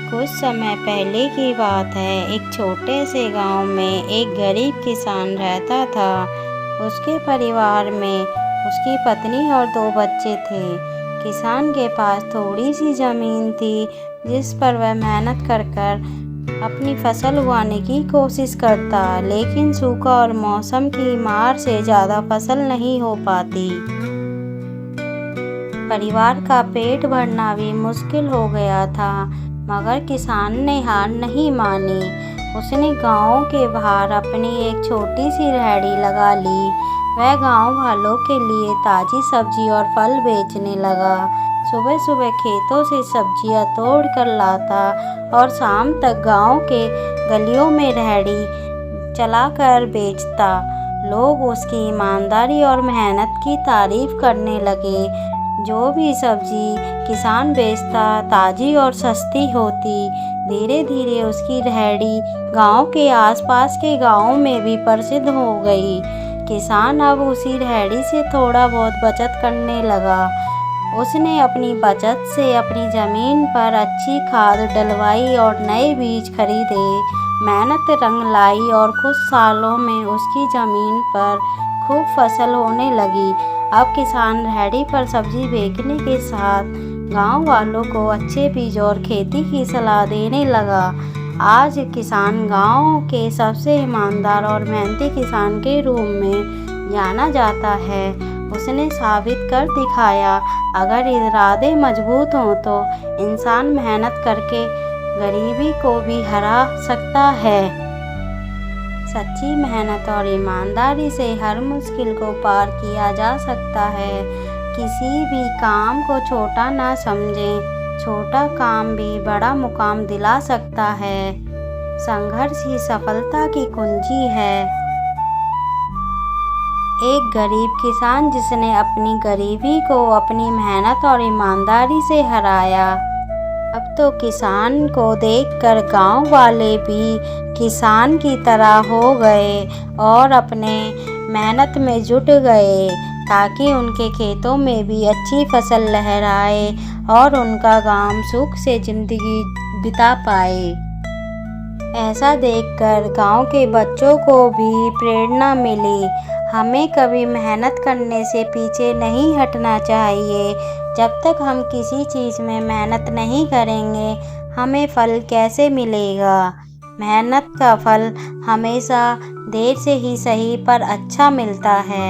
कुछ समय पहले की बात है। एक छोटे से गांव में एक गरीब किसान रहता था। उसके परिवार में उसकी पत्नी और 2 बच्चे थे। किसान के पास थोड़ी सी ज़मीन थी, जिस पर वह मेहनत कर अपनी फसल उगाने की कोशिश करता, लेकिन सूखा और मौसम की मार से ज़्यादा फसल नहीं हो पाती। परिवार का पेट भरना भी मुश्किल हो गया था, मगर किसान ने हार नहीं मानी। उसने गांव के बाहर अपनी एक छोटी सी रेहड़ी लगा ली। वह गांव वालों के लिए ताज़ी सब्जी और फल बेचने लगा। सुबह सुबह खेतों से सब्जियां तोड़ कर लाता और शाम तक गांव के गलियों में रेहड़ी चलाकर बेचता। लोग उसकी ईमानदारी और मेहनत की तारीफ करने लगे। जो भी सब्जी किसान बेचता ताज़ी और सस्ती होती। धीरे धीरे उसकी रेहड़ी गांव के आसपास के गांवों में भी प्रसिद्ध हो गई। किसान अब उसी रेहड़ी से थोड़ा बहुत बचत करने लगा। उसने अपनी बचत से अपनी ज़मीन पर अच्छी खाद डलवाई और नए बीज खरीदे। मेहनत रंग लाई और कुछ सालों में उसकी ज़मीन पर खूब फसल होने लगी। अब किसान रेहड़ी पर सब्जी बेचने के साथ गांव वालों को अच्छे बीज और खेती की सलाह देने लगा। आज किसान गांव के सबसे ईमानदार और मेहनती किसान के रूप में जाना जाता है। उसने साबित कर दिखाया, अगर इरादे मजबूत हों तो इंसान मेहनत करके गरीबी को भी हरा सकता है। सच्ची मेहनत और ईमानदारी से हर मुश्किल को पार किया जा सकता है। किसी भी काम को छोटा ना समझें, छोटा काम भी बड़ा मुकाम दिला सकता है। संघर्ष ही सफलता की कुंजी है। एक गरीब किसान जिसने अपनी गरीबी को अपनी मेहनत और ईमानदारी से हराया। अब तो किसान को देखकर गांव वाले भी किसान की तरह हो गए और अपने मेहनत में जुट गए, ताकि उनके खेतों में भी अच्छी फसल लहराए और उनका गांव सुख से जिंदगी बिता पाए। ऐसा देखकर गांव के बच्चों को भी प्रेरणा मिली। हमें कभी मेहनत करने से पीछे नहीं हटना चाहिए। जब तक हम किसी चीज़ में मेहनत नहीं करेंगे, हमें फल कैसे मिलेगा। मेहनत का फल हमेशा देर से ही सही पर अच्छा मिलता है।